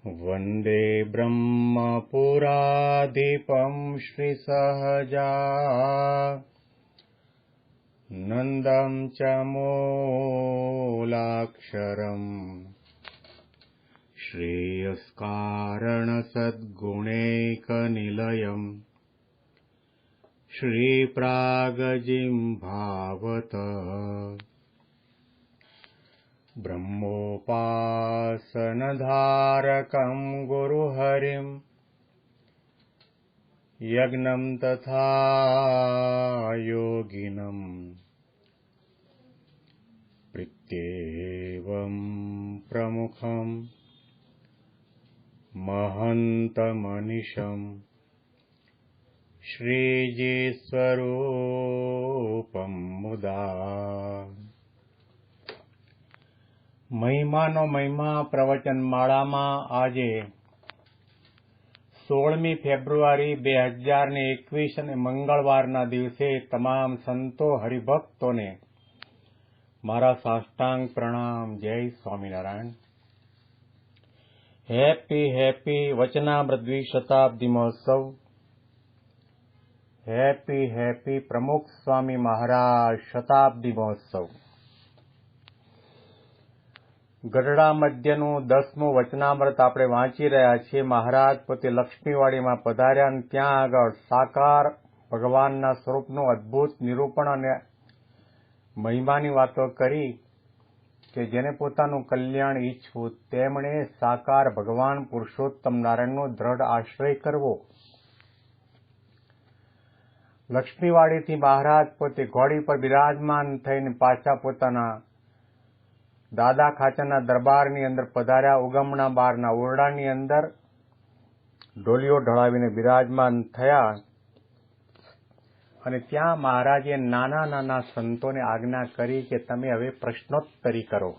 वन्दे ब्रह्मपुराधिपं श्रीसहजानन्दं च मूलाक्षरम् श्रेयस्कारणसद्गुणैकनिलयम् श्रीप्रागजिह्वावत ब्रह्मोपासनधारकं गुरुहरिं यज्ञं तथा योगिनं प्रत्येवं प्रमुखं महन्तमनिशं श्रीजीस्वरूपं मुदा। મહિમાનો મહિમા પ્રવચન માળામાં આજે 16મી ફેબ્રુઆરી 2021 અને મંગળવારના દિવસે તમામ સંતો હરિભક્તોને મારા સાષ્ટાંગ પ્રણામ. જય સ્વામિનારાયણ. હેપી વચનામૃત દ્વિશતાબ્દી મહોત્સવ. હેપી પ્રમુખ સ્વામી મહારાજ શતાબ્દી મહોત્સવ. ગઢડા મધ્યનું 10મું વચનામૃત આપણે વાંચી રહ્યા છીએ. મહારાજ પોતે લક્ષ્મીવાડીમાં પધાર્યા અને ત્યાં આગળ સાકાર ભગવાનના સ્વરૂપનું અદ્ભુત નિરૂપણ અને મહિમાની વાતો કરી કે જેને પોતાનું કલ્યાણ ઈચ્છવું તેમણે સાકાર ભગવાન પુરુષોત્તમ નારાયણનો દ્રઢ આશ્રય કરવો. લક્ષ્મીવાડીથી મહારાજ પોતે ઘોડી પર બિરાજમાન થઈને પાછા પોતાના દાદા ખાચરના દરબારની અંદર પધાર્યા. ઉગમણા બારના ઓરડાની અંદર ઢોલિયો ઢળાવીને બિરાજમાન થયા અને ત્યાં મહારાજે નાના સંતોને આજ્ઞા કરી કે તમે હવે પ્રશ્નોત્તરી કરો.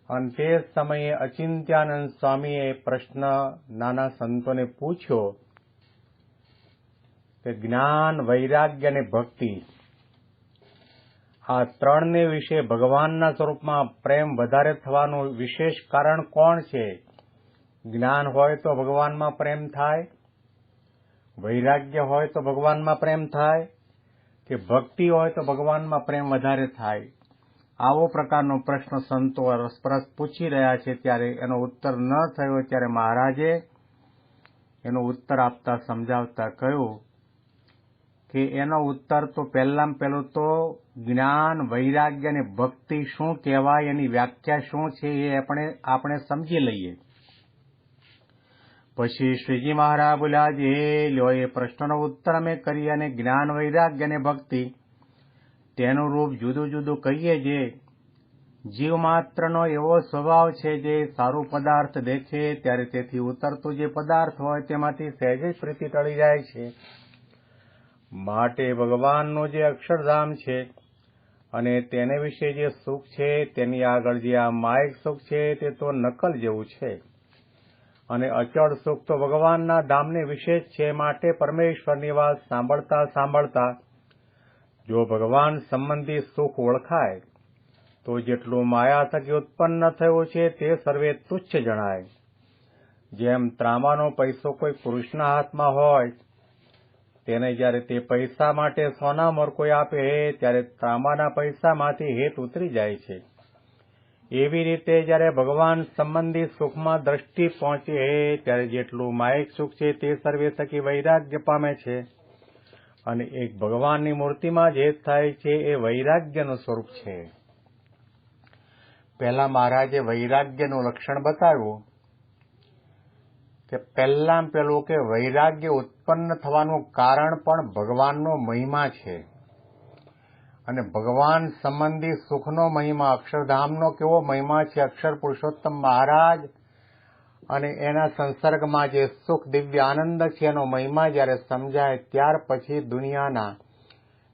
અને તે સમયે અચિંત્યાનંદ સ્વામીએ પ્રશ્ન નાના સંતોને પૂછ્યો કે જ્ઞાન, વૈરાગ્ય અને ભક્તિ આ ત્રણને વિશે ભગવાનના સ્વરૂપમાં પ્રેમ વધારે થવાનું વિશેષ કારણ કોણ છે? જ્ઞાન હોય તો ભગવાનમાં પ્રેમ થાય, વૈરાગ્ય હોય તો ભગવાનમાં પ્રેમ થાય, કે ભક્તિ હોય તો ભગવાનમાં પ્રેમ વધારે થાય? આવો પ્રકારનો પ્રશ્ન સંતો રસપ્રસ પૂછી રહ્યા છે. ત્યારે એનો ઉત્તર ન થયો ત્યારે મહારાજે એનો ઉત્તર આપતા સમજાવતા કહ્યું કે એનો ઉત્તર તો પહેલું તો જ્ઞાન, વૈરાગ્ય અને ભક્તિ શું કહેવાય, એની વ્યાખ્યા શું છે એ આપણે સમજી લઈએ. પછી શ્રીજી મહારાજ બોલ્યા, જે લ્યો એ પ્રશ્નનો ઉત્તર અમે કરીએ અને જ્ઞાન, વૈરાગ્ય અને ભક્તિ તેનું રૂપ જુદું જુદું કહીએ. જે જીવ માત્રનો એવો સ્વભાવ છે જે સારું પદાર્થ દેખે ત્યારે તેથી ઉતરતું જે પદાર્થ હોય તેમાંથી સહેજે પ્રીતિ ટળી જાય છે. માટે ભગવાનનું જે અક્ષરધામ છે અને તેને વિશે જે સુખ છે તેની આગળ જે આ માયક સુખ છે તે તો નકલ જેવું છે અને અચળ સુખ તો ભગવાનના ધામને વિશેષ છે. માટે પરમેશ્વરની વાત સાંભળતા જો ભગવાન સંબંધી સુખ ઓળખાય તો જેટલું માયા થકી ઉત્પન્ન થયું છે તે સર્વે તુચ્છ જણાય. જેમ ત્રાંબાનો પૈસો કોઈ પુરુષના હાથમાં હોય તેને જ્યારે તે પૈસા માટે સોનામોર કોઈ આપે ત્યારે ત્રાંબાના પૈસામાંથી હેત ઉતરી જાય છે. એવી રીતે જ્યારે ભગવાન સંબંધી સુખમાં દ્રષ્ટિ પહોંચે ત્યારે જેટલું માયિક સુખ છે તે સર્વે થકી વૈરાગ્ય પામે છે અને એક ભગવાનની મૂર્તિમાં જે થાય છે એ વૈરાગ્યનું સ્વરૂપ છે. પહેલા મહારાજે વૈરાગ્યનું લક્ષણ બતાવ્યું કે પહેલું કે વૈરાગ્ય ઉત્પન્ન થવાનું કારણ પણ ભગવાનનો મહિમા છે અને ભગવાન સંબંધી સુખનો મહિમા, અક્ષરધામનો કેવો મહિમા છે. અક્ષર પુરુષોત્તમ મહારાજ અને એના સંસર્ગમાં જે સુખ, દિવ્ય આનંદ છે એનો મહિમા જ્યારે સમજાય ત્યાર પછી દુનિયાના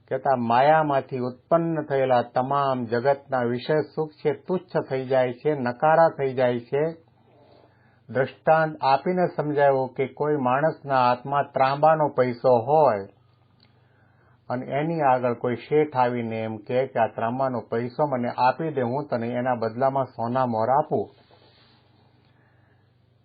કહેતા માયામાંથી ઉત્પન્ન થયેલા તમામ જગતના વિષય સુખ છે તુચ્છ થઈ જાય છે, નકારા થઈ જાય છે. દ્રષ્ટાંત આપીને સમજાવ્યું કે કોઈ માણસના હાથમાં ત્રાંબાનો પૈસો હોય અને એની આગળ કોઈ શેઠ આવીને એમ કહે કે આ ત્રાંબાનો પૈસો મને આપી દે, હું તને એના બદલામાં સોના મોર આપું.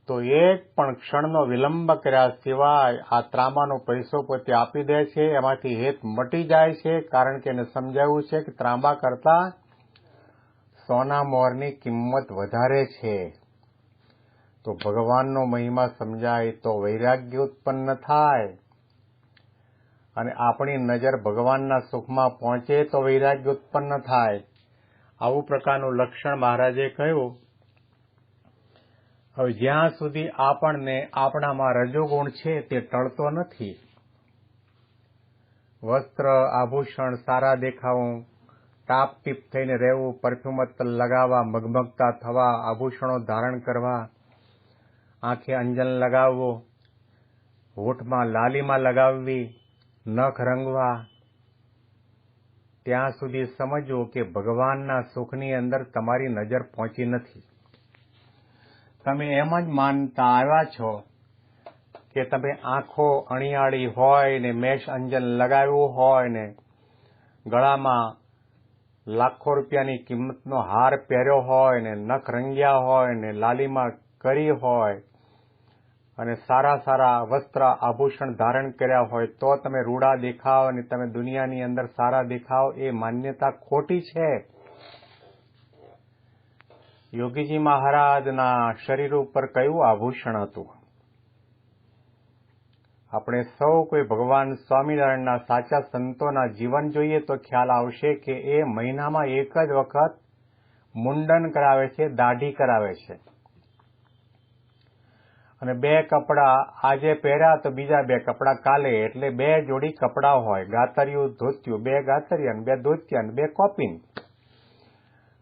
તો એક પણ ક્ષણનો વિલંબ કર્યા સિવાય આ ત્રાંબાનો પૈસો પોતે આપી દે છે. એમાંથી હેત મટી જાય છે, કારણ કે એને સમજાવ્યું છે કે ત્રાંબા કરતા સોના મોરની કિંમત વધારે છે. તો ભગવાનનો મહિમા સમજાય તો વૈરાગ્ય ઉત્પન્ન થાય અને આપણી નજર ભગવાનના સુખમાં પહોંચે તો વૈરાગ્ય ઉત્પન્ન થાય. આવું પ્રકારનું લક્ષણ મહારાજે કહ્યું. હવે જ્યાં સુધી આપણને આપણામાં રજોગુણ છે તે ટળતો નથી. વસ્ત્ર આભૂષણ સારા દેખાવું, ટાપટીપ થઈને રહેવું, પરફ્યુમ લગાવવા, મગમગતા થવા, આભૂષણો ધારણ કરવા, આંખે અંજન લગાવવો, હોઠમાં લાલીમાં લગાવવી, નખ રંગવા, ત્યાં સુધી સમજવું કે ભગવાનના સુખની અંદર તમારી નજર પહોંચી નથી. તમે એમ જ માનતા આવ્યા છો કે તમે આંખો અણિયાળી હોય ને મેષ અંજન લગાવ્યું હોય ને ગળામાં લાખો રૂપિયાની કિંમતનો હાર પહેર્યો હોય ને નખ રંગ્યા હોય ને લાલીમાં કરી હોય અને સારા સારા વસ્ત્ર આભૂષણ ધારણ કર્યા હોય તો તમે રૂડા દેખાવ અને તમે દુનિયાની અંદર સારા દેખાવ, એ માન્યતા ખોટી છે. યોગીજી મહારાજના શરીર ઉપર કયું આભૂષણ હતું? આપણે સૌ કોઈ ભગવાન સ્વામિનારાયણના સાચા સંતોના જીવન જોઈએ તો ખ્યાલ આવશે કે એ મહિનામાં એક જ વખત મુંડન કરાવે છે, દાઢી કરાવે છે. અને 2 કપડાં આજે પહેર્યા તો બીજા 2 કપડાં કાલે, એટલે 2 જોડી કપડાં હોય. ગાતરિયું ધોતિયું, 2 ગાતરિયા, 2 ધોતિયા, 2 કોપીન.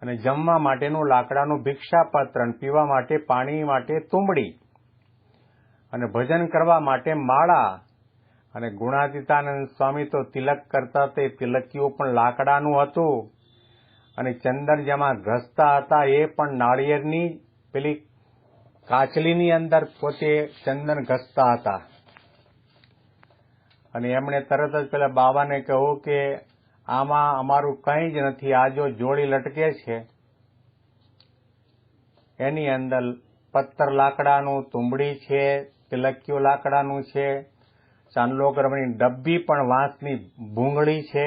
અને જમવા માટેનું લાકડાનું ભિક્ષાપાત્ર, પીવા માટે પાણી માટે તુંબડી, અને ભજન કરવા માટે માળા. અને ગુણાતીતાનંદ સ્વામી તો તિલક કરતા તે તિલકીઓ પણ લાકડાનું હતું. અને ચંદન જેમાં ઘસતા હતા એ પણ નાળિયેરની પેલી કાચલીની અંદર પોતે ચંદન ઘસતા હતા. અને એમણે તરત જ પેલા બાબાને કહ્યું કે આમાં અમારું કંઈ જ નથી, આ જો જોડી લટકે છે એની અંદર પત્તર લાકડાનું, તુંબડી છે, તિલકીઓ લાકડાનું છે, ચાંદલો ગરમની ડબ્બી પણ વાંસની ભૂંગળી છે.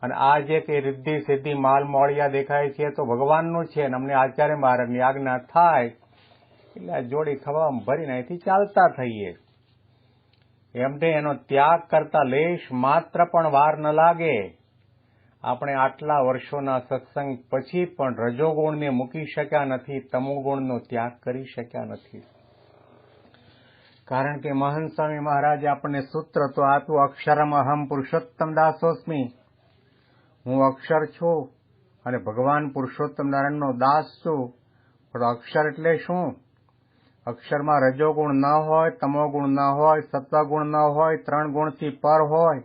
અને આ જે કંઈ રિદ્ધિ સિદ્ધિ માલ મોળિયા દેખાય છે તો ભગવાનનું છે. અને અમને આચાર્ય મહારાજની આજ્ઞા થાય એટલે આ જોડી ખવામાં ભરીને અહીંથી ચાલતા થઈએ. એમને એનો ત્યાગ કરતા લેશ માત્ર પણ વાર ન લાગે. આપણે આટલા વર્ષોના સત્સંગ પછી પણ રજોગુણને મૂકી શક્યા નથી, તમોગુણનો ત્યાગ કરી શક્યા નથી. કારણ કે મહંત સ્વામી મહારાજે આપણને સૂત્ર તો આપ્યું, અક્ષરમ અહમ પુરુષોત્તમ દાસોસ્મી. હું અક્ષર છું અને ભગવાન પુરુષોત્તમ નારાયણનો દાસ છું. પણ અક્ષર એટલે શું? અક્ષરમાં રજોગુણ ન હોય, તમોગુણ ન હોય, સત્વગુણ ન હોય, 3 ગુણથી પર હોય,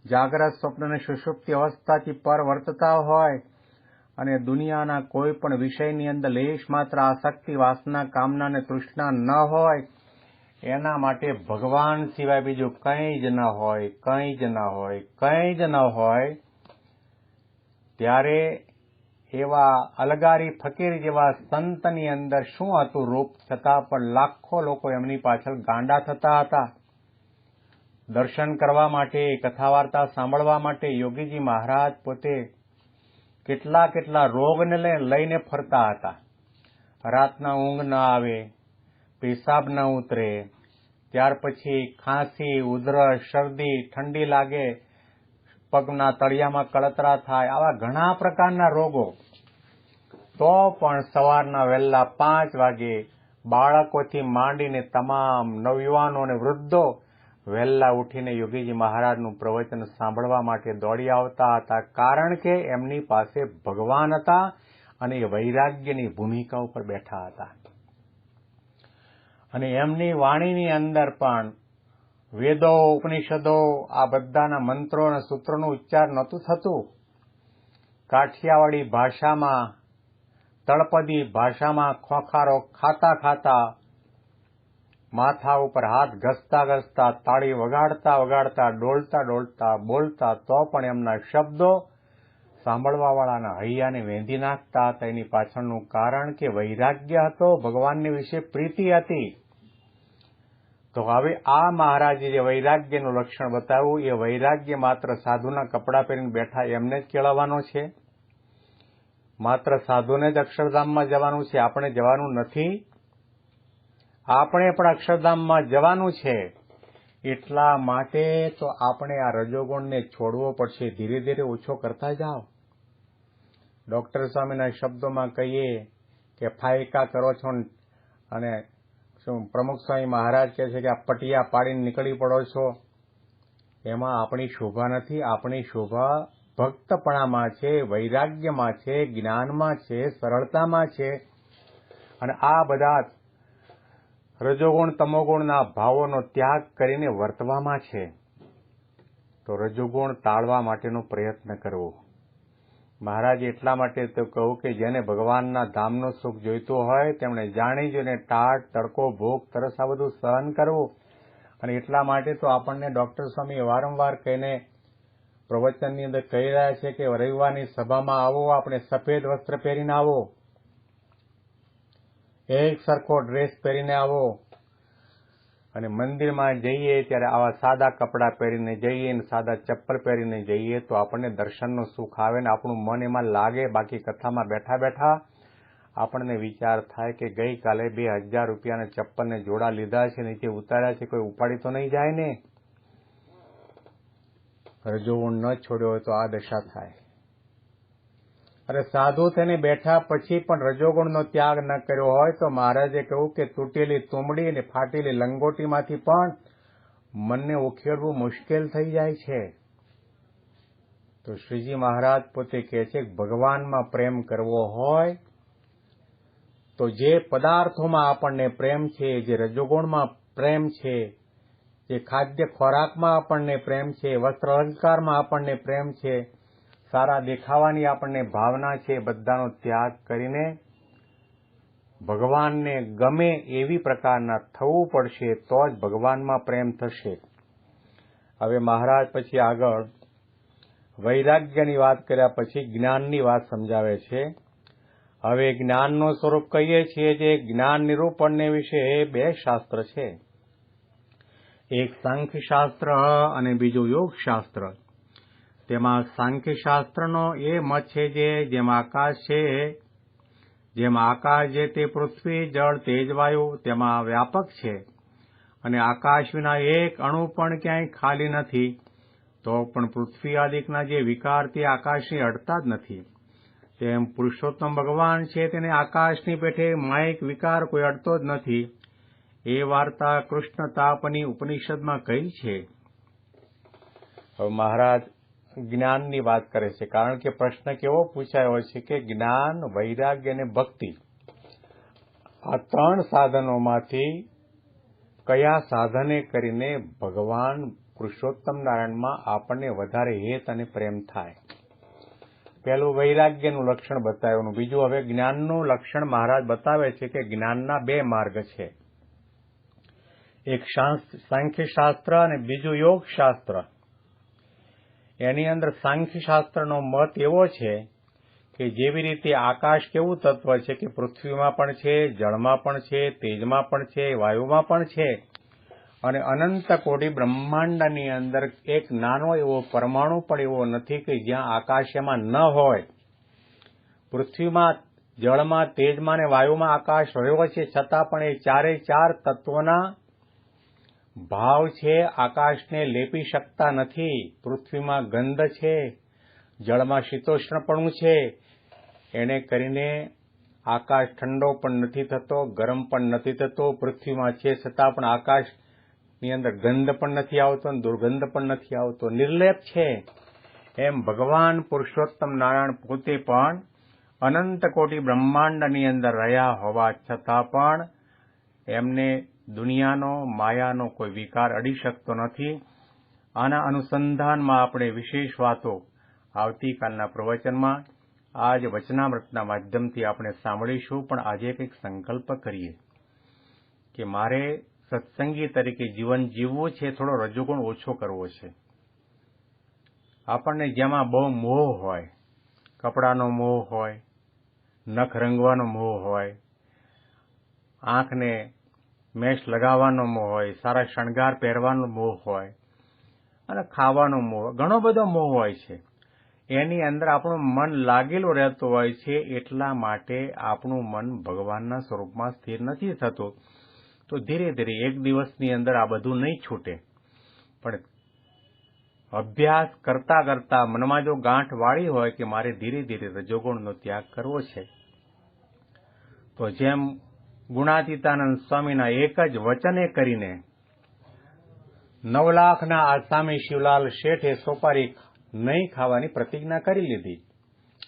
જાગ્રત સ્વપ્ન અને સુષુપ્તિ અવસ્થાથી પર વર્તતા હોય અને દુનિયાના કોઈ પણ વિષયની અંદર લેશ માત્ર આસક્તિ, વાસના, કામના અને તૃષ્ણા ન હોય, એના માટે ભગવાન સિવાય બીજું કંઈ જ ન હોય, કંઈ જ ન હોય, કંઈ જ ન હોય. ત્યારે એવા અલગારી ફકીર જેવા સંતની અંદર શું હતું રૂપ, છતાં પણ લાખો લોકો એમની પાછળ ગાંડા થતા હતા. દર્શન કરવા માટે, કથા વાર્તા સાંભળવા માટે યોગીજી મહારાજ પોતે કેટલા રોગને લઈને ફરતા હતા. રાતના ઊંઘ ન આવે, પેશાબ ન ઉતરે, ત્યાર પછી ખાંસી, ઉધરસ, શરદી, ઠંડી લાગે, પગના તળિયામાં કળતરા થાય, આવા ઘણા પ્રકારના રોગો. તો પણ સવારના વહેલા 5 વાગે બાળકોથી માંડીને તમામ નવયુવાનો અને વૃદ્ધો વહેલા ઉઠીને યોગીજી મહારાજનું પ્રવચન સાંભળવા માટે દોડી આવતા હતા. કારણ કે એમની પાસે ભગવાન હતા અને એ વૈરાગ્યની ભૂમિકા ઉપર બેઠા હતા. અને એમની વાણીની અંદર પણ વેદો, ઉપનિષદો, આ બધાના મંત્રો અને સૂત્રોનું ઉચ્ચાર નહોતું થતું. કાઠિયાવાડી ભાષામાં, તળપદી ભાષામાં ખોખારો ખાતા ખાતા, માથા ઉપર હાથ ઘસતા ઘસતા, તાળી વગાડતા વગાડતા, ડોલતા ડોલતા બોલતા, તો પણ એમના શબ્દો સાંભળવાવાળાના હૈયાને વેંધી નાખતા હતા. એની પાછળનું કારણ કે વૈરાગ્ય હતો, ભગવાનની વિશે પ્રીતિ હતી. તો હવે આ મહારાજે જે વૈરાગ્યનું લક્ષણ બતાવ્યું, એ વૈરાગ્ય માત્ર સાધુના કપડાં પહેરીને બેઠા એમને જ કેળવવાનો છે? માત્ર સાધુને જ અક્ષરધામમાં જવાનું છે? આપણે જવાનું નથી? આપણે પણ અક્ષરધામમાં જવાનું છે. એટલા માટે તો આપણે આ રજોગુણને છોડવો પડશે. ધીરે ધીરે ઓછો કરતા જાઓ. ડોક્ટર સ્વામીના શબ્દોમાં કહીએ કે ફાયકા કરો છો અને શું પ્રમુખ સ્વામી મહારાજ કહે છે કે આ પટિયા પાડીને નીકળી પડો છો, એમાં આપણી શોભા નથી. આપણી શોભા ભક્તપણામાં છે, વૈરાગ્યમાં છે, જ્ઞાનમાં છે, સરળતામાં છે. અને આ બધા રજોગુણ તમોગુણના ભાવોનો ત્યાગ કરીને વર્તવામાં છે. તો રજોગુણ ટાળવા માટેનો પ્રયત્ન કરવો. મહારાજ એટલા માટે તો કહું કે જેને ભગવાનના ધામનું સુખ જોઈતું હોય તેમણે જાણી જોઈને ટાઢ, તડકો, ભૂખ, તરસ આ બધું સહન કરવું. અને એટલા માટે તો આપણને ડોક્ટર સ્વામી વારંવાર કહીને પ્રવચનની અંદર કહી રહ્યા છે કે રવિવારની સભામાં આવો, આપણે સફેદ વસ્ત્ર પહેરીને આવો, એક સરખો ડ્રેસ પહેરીને આવો, અને મંદિરમાં જઈએ ત્યારે આવા સાદા કપડાં પહેરીને જઈએ ને સાદા ચપ્પલ પહેરીને જઈએ તો આપણને દર્શનનું સુખ આવે ને આપણું મન એમાં લાગે. બાકી કથામાં બેઠા બેઠા આપણને વિચાર થાય કે ગઈકાલે 2000 રૂપિયાના ચપ્પલને જોડા લીધા છે, નીચે ઉતાર્યા છે, કોઈ ઉપાડી તો નહીં જાય ને? રજોગુણ ન છોડ્યો હોય તો આ દશા થાય. અરે સાધુ થઈને બેઠા પછી પણ રજોગુણનો ત્યાગ ન કર્યો હોય તો મહારાજે કહ્યું કે તૂટેલી તુંબડી અને ફાટેલી લંગોટીમાંથી પણ મનને ઉખેડવું મુશ્કેલ થઈ જાય છે. તો શ્રીજી મહારાજ પોતે કહે છે કે ભગવાનમાં પ્રેમ કરવો હોય તો જે પદાર્થોમાં આપણને પ્રેમ છે, જે રજોગુણમાં પ્રેમ છે, જે ખાદ્ય ખોરાકમાં આપણને પ્રેમ છે, વસ્ત્ર અલંકારમાં આપણને પ્રેમ છે, સારા દેખાવાની આપણને ભાવના છે, બધાનો ત્યાગ કરીને ભગવાનને ગમે એવી પ્રકારના થવું પડશે તો જ ભગવાનમાં પ્રેમ થશે. હવે મહારાજ પછી આગળ વૈરાગ્યની વાત કર્યા પછી જ્ઞાનની વાત સમજાવે છે. હવે જ્ઞાનનું સ્વરૂપ કહીએ છીએ જે જ્ઞાન નિરૂપણને વિશે 2 શાસ્ત્ર છે. એક સાંખ્ય શાસ્ત્ર અને બીજું યોગ શાસ્ત્ર. તેમાં સાંખ્ય શાસ્ત્રનો એ મત છે જે જેમ આકાશ છે, જેમ આકાશ જે તે પૃથ્વી, જળ, તેજ, વાયુ તેમાં વ્યાપક છે અને આકાશ વિના એક અણુ પણ ક્યાંય ખાલી નથી, તો પણ પૃથ્વી આદિકના જે વિકાર તે આકાશને અડતા જ નથી. તેમ પુરુષોત્તમ ભગવાન છે તેને આકાશની પેઠે માયિક વિકાર કોઈ અડતો જ નથી. એ વાર્તા કૃષ્ણ તાપની ઉપનિષદમાં કહી છે. હવે મહારાજ જ્ઞાનની વાત કરે છે, કારણ કે પ્રશ્ન કેવો પૂછાયો છે કે જ્ઞાન, વૈરાગ્ય અને ભક્તિ આ 3 સાધનોમાંથી કયા સાધને કરીને ભગવાન પુરુષોત્તમ નારાયણમાં આપણને વધારે હેત અને પ્રેમ થાય? પહેલું વૈરાગ્યનું લક્ષણ બતાવ્યું. બીજું હવે જ્ઞાનનું લક્ષણ મહારાજ બતાવે છે કે જ્ઞાનના 2 માર્ગ છે. એક સાંખ્ય શાસ્ત્ર અને બીજું યોગ શાસ્ત્ર. એની અંદર સાંખ્ય શાસ્ત્રનો મત એવો છે કે જેવી રીતે આકાશ કેવું તત્વ છે કે પૃથ્વીમાં પણ છે, જળમાં પણ છે, તેજમાં પણ છે, વાયુમાં પણ છે, અને અનંત કોટી બ્રહ્માંડની અંદર એક નાનો એવો પરમાણુ પણ એવો નથી કે જ્યાં આકાશ એમાં ન હોય. પૃથ્વીમાં, જળમાં, તેજમાં અને વાયુમાં આકાશ રહ્યો છે, છતાં પણ એ 4 તત્વોના ભાવ છે આકાશને લેપી શકતા નથી. પૃથ્વીમાં ગંધ છે, જળમાં શીતોષ્ણપણું છે, એને કરીને આકાશ ઠંડો પણ નથી થતો, ગરમ પણ નથી થતો. પૃથ્વીમાં છે છતાં પણ આકાશની અંદર ગંધ પણ નથી આવતો અને દુર્ગંધ પણ નથી આવતો, નિર્લેપ છે. એમ ભગવાન પુરુષોત્તમ નારાયણ પોતે પણ અનંત કોટી બ્રહ્માંડની અંદર રહ્યા હોવા છતાં પણ એમને દુનિયાનો, માયાનો કોઈ વિકાર અડી શકતો નથી. આના અનુસંધાનમાં આપણે વિશેષ વાતો આવતીકાલના પ્રવચનમાં આજ વચનામૃતના માધ્યમથી આપણે સાંભળીશું. પણ આજે કંઈક સંકલ્પ કરીએ કે મારે સત્સંગી તરીકે જીવન જીવવું છે, થોડો રજોગુણ ઓછો કરવો છે. આપણને જેમાં બહુ મોહ હોય, કપડાનો મોહ હોય, નખ રંગવાનો મોહ હોય, આંખને મેશ લગાવવાનો મોહ હોય, સારા શણગાર પહેરવાનો મોહ હોય અને ખાવાનો મોહ, ઘણો બધો મોહ હોય છે. એની અંદર આપણું મન લાગેલું રહેતું હોય છે. એટલા માટે આપણું મન ભગવાનના સ્વરૂપમાં સ્થિર નથી થતું. તો ધીરે ધીરે એક દિવસની અંદર આ બધું નહીં છૂટે, પણ અભ્યાસ કરતા કરતા મનમાં જો ગાંઠ વાળી હોય કે મારે ધીરે ધીરે રજોગુણનો ત્યાગ કરવો છે, તો જેમ ગુણાતીતાનંદ સ્વામીના એક જ વચને કરીને 9 લાખના આસામી શિવલાલ શેઠે સોપારી નહીં ખાવાની પ્રતિજ્ઞા કરી લીધી.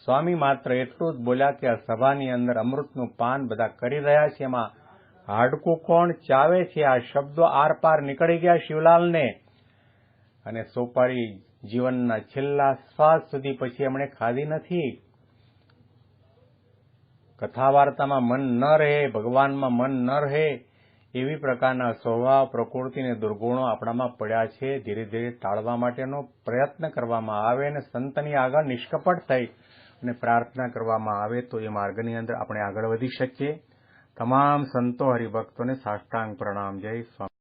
સ્વામી માત્ર એટલું જ બોલ્યા કે આ સભાની અંદર અમૃતનું પાન બધા કરી રહ્યા છે, એમાં હાડકું કોણ ચાવે છે? આ શબ્દો આર પાર નીકળી ગયા શિવલાલને, અને સોપારી જીવનના છેલ્લા શ્વાસ સુધી પછી એમણે ખાધી નથી. કથા વાર્તામાં મન ન રહે, ભગવાનમાં મન ન રહે, એવી પ્રકારના સ્વભાવ, પ્રકૃતિ અને દુર્ગુણો આપણામાં પડ્યા છે. ધીરે ધીરે ટાળવા માટેનો પ્રયત્ન કરવામાં આવે અને સંતની આગળ નિષ્કપટ થઈ અને પ્રાર્થના કરવામાં આવે તો એ માર્ગની અંદર આપણે આગળ વધી શકીએ. તમામ સંતો હરિભક્તોને સાષ્ટાંગ પ્રણામ. જય સ્વામી.